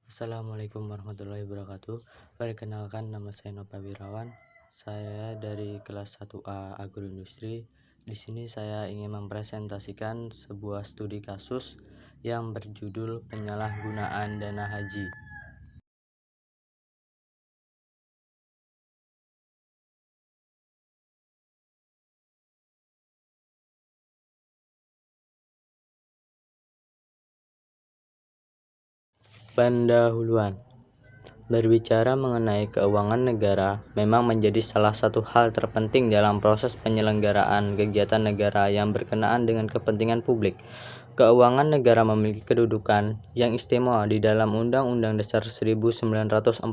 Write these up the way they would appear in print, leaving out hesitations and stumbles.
Assalamualaikum warahmatullahi wabarakatuh. Perkenalkan, nama saya Nova Wirawan. Saya dari kelas 1A Agroindustri. Di sini saya ingin mempresentasikan sebuah studi kasus yang berjudul penyalahgunaan dana haji. Pendahuluan. Berbicara mengenai keuangan negara memang menjadi salah satu hal terpenting dalam proses penyelenggaraan kegiatan negara yang berkenaan dengan kepentingan publik. Keuangan negara memiliki kedudukan yang istimewa di dalam Undang-Undang Dasar 1945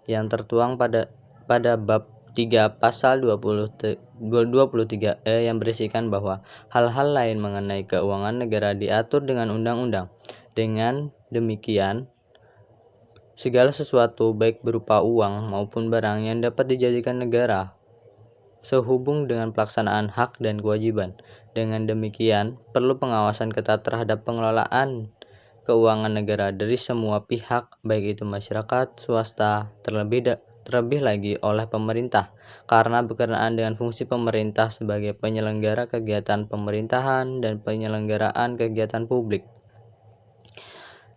yang tertuang pada bab 3 pasal 23E yang berisikan bahwa hal-hal lain mengenai keuangan negara diatur dengan undang-undang. Dengan demikian, segala sesuatu baik berupa uang maupun barang yang dapat dijadikan negara sehubung dengan pelaksanaan hak dan kewajiban. Dengan demikian, perlu pengawasan ketat terhadap pengelolaan keuangan negara dari semua pihak, baik itu masyarakat, swasta, terlebih lagi oleh pemerintah, karena berkenaan dengan fungsi pemerintah sebagai penyelenggara kegiatan pemerintahan dan penyelenggaraan kegiatan publik.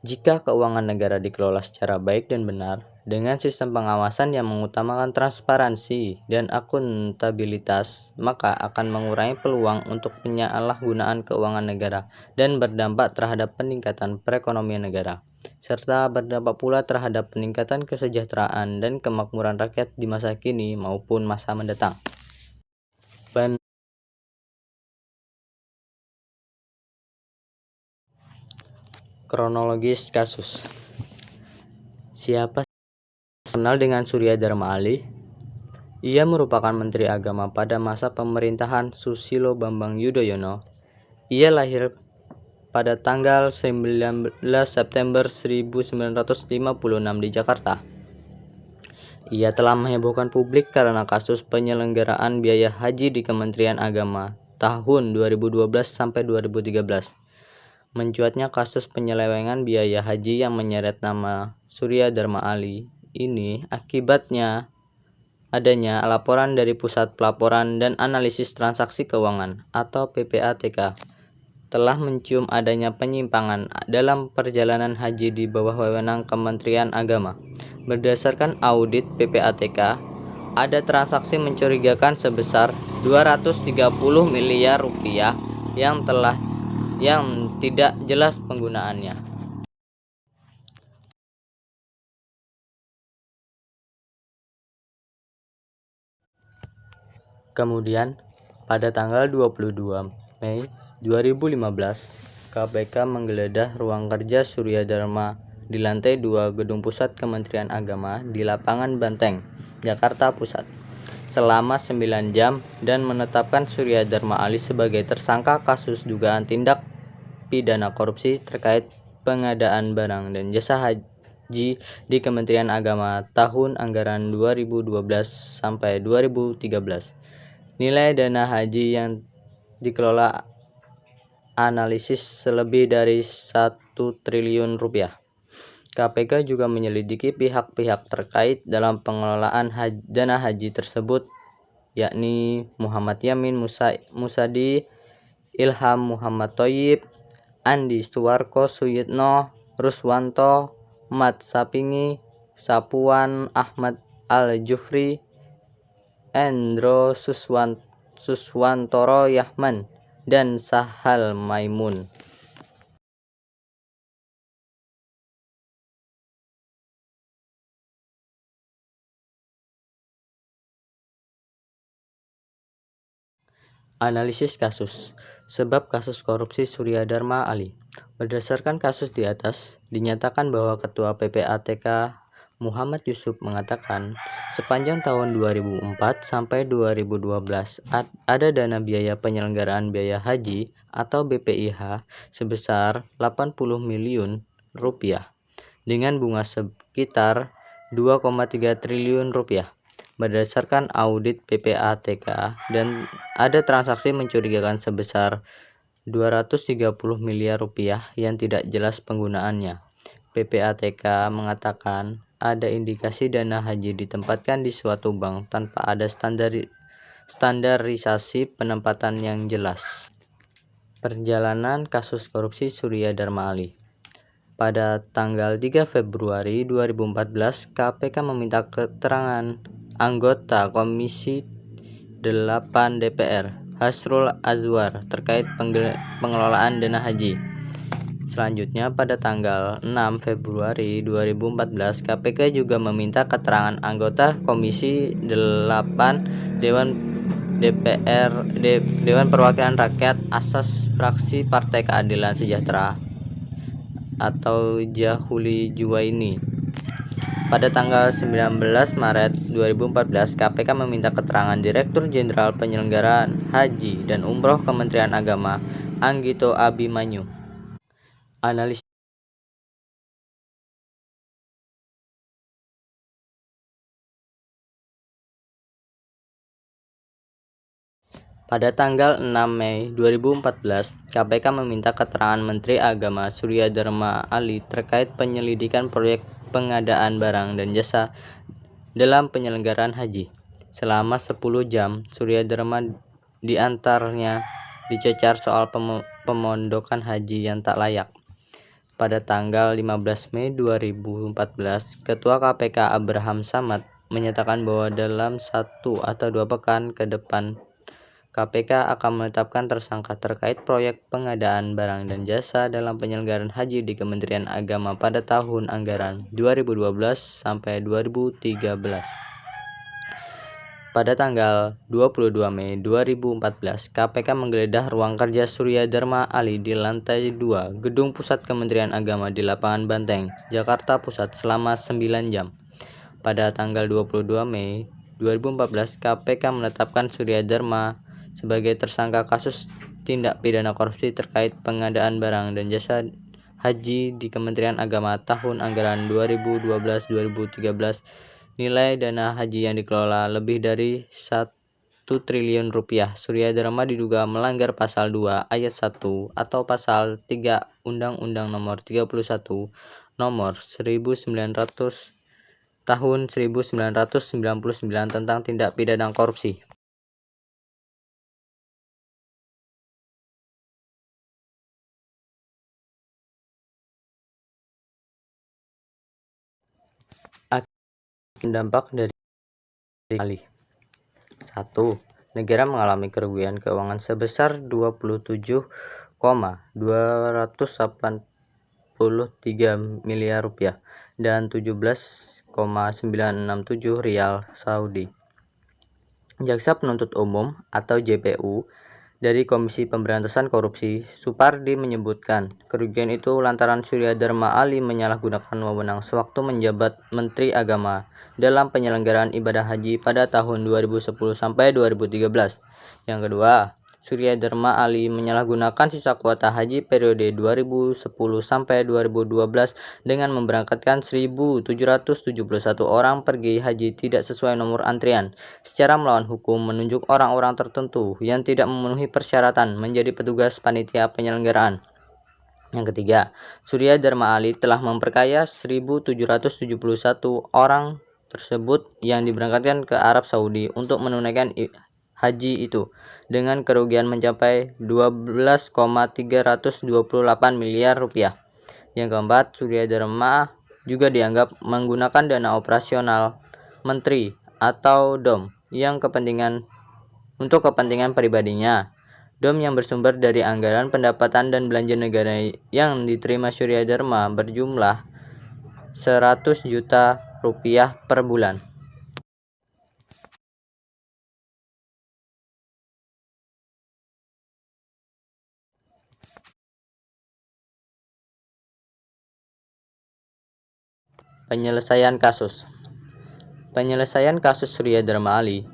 Jika keuangan negara dikelola secara baik dan benar, dengan sistem pengawasan yang mengutamakan transparansi dan akuntabilitas, maka akan mengurangi peluang untuk penyalahgunaan keuangan negara dan berdampak terhadap peningkatan perekonomian negara, serta berdampak pula terhadap peningkatan kesejahteraan dan kemakmuran rakyat di masa kini maupun masa mendatang. Kronologis kasus. Siapa kenal dengan Surya Dharma Ali? Ia merupakan Menteri Agama pada masa pemerintahan Susilo Bambang Yudhoyono. Ia lahir pada tanggal 19 September 1956 di Jakarta. Ia telah menghebohkan publik karena kasus penyelenggaraan biaya haji di Kementerian Agama tahun 2012 sampai 2013. Mencuatnya kasus penyelewengan biaya haji yang menyeret nama Surya Dharma Ali ini akibatnya adanya laporan dari Pusat Pelaporan dan Analisis Transaksi Keuangan atau PPATK telah mencium adanya penyimpangan dalam perjalanan haji di bawah wewenang Kementerian Agama. Berdasarkan audit PPATK, ada transaksi mencurigakan sebesar 230 miliar rupiah yang tidak jelas penggunaannya. Kemudian, pada tanggal 22 Mei 2015, KPK menggeledah ruang kerja Surya Dharma di lantai 2 Gedung Pusat Kementerian Agama di Lapangan Banteng, Jakarta Pusat, selama 9 jam dan menetapkan Surya Dharma Ali sebagai tersangka kasus dugaan tindak pidana korupsi terkait pengadaan barang dan jasa haji di Kementerian Agama tahun anggaran 2012 sampai 2013. Nilai dana haji yang dikelola analisis selebih dari 1 triliun rupiah. KPK juga menyelidiki pihak-pihak terkait dalam pengelolaan dana haji tersebut, yakni Muhammad Yamin Musadi, Ilham Muhammad Thoyyib, Andi Suwarko Suyitno, Ruswanto, Mat Sapingi, Sapuan Ahmad Al-Jufri, Endro Suswantoro Yahman, dan Sahal Maimun. Analisis kasus. Sebab kasus korupsi Surya Dharma Ali. Berdasarkan kasus di atas, dinyatakan bahwa Ketua PPATK Muhammad Yusuf mengatakan sepanjang tahun 2004 sampai 2012 ada dana biaya penyelenggaraan biaya haji atau BPIH sebesar 80 miliar rupiah dengan bunga sekitar 2,3 triliun rupiah. Berdasarkan audit PPATK, dan ada transaksi mencurigakan sebesar 230 miliar rupiah yang tidak jelas penggunaannya. PPATK mengatakan ada indikasi dana haji ditempatkan di suatu bank tanpa ada standarisasi penempatan yang jelas. Perjalanan kasus korupsi Surya Dharma Ali. Pada tanggal 3 Februari 2014, KPK meminta keterangan anggota Komisi 8 DPR, Hasrul Azwar, terkait pengelolaan dana haji. Selanjutnya, pada tanggal 6 Februari 2014, KPK juga meminta keterangan anggota Komisi 8 Dewan Perwakilan Rakyat asas fraksi Partai Keadilan Sejahtera atau Jahuli Juwaini. Pada tanggal 19 Maret 2014, KPK meminta keterangan Direktur Jenderal Penyelenggaraan Haji dan Umroh Kementerian Agama, Anggito Abimanyu. Analisis. Pada tanggal 6 Mei 2014, KPK meminta keterangan Menteri Agama Surya Dharma Ali terkait penyelidikan proyek pengadaan barang dan jasa dalam penyelenggaraan haji. Selama 10 jam, Surya Dharma diantaranya dicecar soal pemondokan haji yang tak layak. Pada tanggal 15 Mei 2014, Ketua KPK Abraham Samad menyatakan bahwa dalam 1 atau 2 pekan ke depan KPK akan menetapkan tersangka terkait proyek pengadaan barang dan jasa dalam penyelenggaraan haji di Kementerian Agama pada tahun anggaran 2012 sampai 2013. Pada tanggal 22 Mei 2014, KPK menggeledah ruang kerja Surya Dharma Ali di lantai 2 Gedung Pusat Kementerian Agama di Lapangan Banteng, Jakarta Pusat selama 9 jam. Pada tanggal 22 Mei 2014, KPK menetapkan Surya Dharma sebagai tersangka kasus tindak pidana korupsi terkait pengadaan barang dan jasa haji di Kementerian Agama tahun anggaran 2012-2013. Nilai dana haji yang dikelola lebih dari 1 triliun rupiah. Surya Dharma diduga melanggar pasal 2 ayat 1 atau pasal 3 Undang-Undang Nomor 31 Nomor 1900 Tahun 1999 tentang tindak pidana korupsi. Dampak dari Ali. 1. Negara mengalami kerugian keuangan sebesar 27,283 miliar rupiah dan 17,967 rial Saudi. Jaksa Penuntut Umum atau JPU dari Komisi Pemberantasan Korupsi, Supardi, menyebutkan kerugian itu lantaran Surya Dharma Ali menyalahgunakan wewenang sewaktu menjabat Menteri Agama dalam penyelenggaraan ibadah haji pada tahun 2010 sampai 2013. Yang kedua, Surya Dharma Ali menyalahgunakan sisa kuota haji periode 2010 sampai 2012 dengan memberangkatkan 1.771 orang pergi haji tidak sesuai nomor antrian, secara melawan hukum menunjuk orang-orang tertentu yang tidak memenuhi persyaratan menjadi petugas panitia penyelenggaraan. Yang ketiga, Surya Dharma Ali telah memperkaya 1.771 orang tersebut yang diberangkatkan ke Arab Saudi untuk menunaikan haji itu dengan kerugian mencapai 12,328 miliar rupiah. Yang keempat, Surya Dharma juga dianggap menggunakan dana operasional menteri atau DOM yang untuk kepentingan pribadinya. DOM yang bersumber dari anggaran pendapatan dan belanja negara yang diterima Surya Dharma berjumlah 100 juta rupiah per bulan. Penyelesaian kasus Surya Dharma Ali.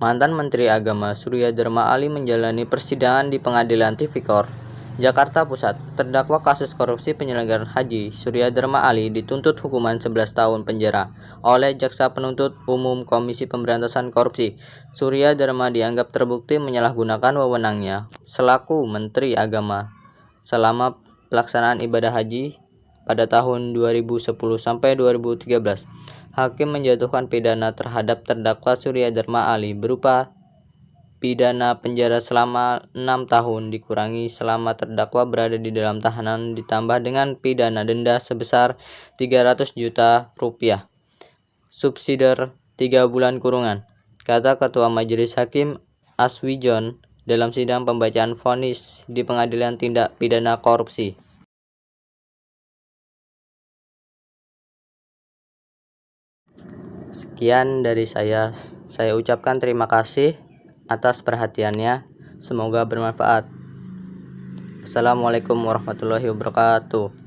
Mantan Menteri Agama Surya Dharma Ali menjalani persidangan di Pengadilan Tipikor, Jakarta Pusat. Terdakwa kasus korupsi penyelenggaraan haji, Surya Dharma Ali dituntut hukuman 11 tahun penjara oleh Jaksa Penuntut Umum Komisi Pemberantasan Korupsi. Surya Dharma dianggap terbukti menyalahgunakan wewenangnya selaku Menteri Agama selama pelaksanaan ibadah haji pada tahun 2010 sampai 2013. Hakim menjatuhkan pidana terhadap terdakwa Surya Dharma Ali berupa pidana penjara selama 6 tahun dikurangi selama terdakwa berada di dalam tahanan ditambah dengan pidana denda sebesar 300 juta rupiah. Subsidiar 3 bulan kurungan, kata Ketua Majelis Hakim Aswijon dalam sidang pembacaan vonis di Pengadilan Tindak Pidana Korupsi. Sekian dari saya ucapkan terima kasih atas perhatiannya, semoga bermanfaat. Assalamualaikum warahmatullahi wabarakatuh.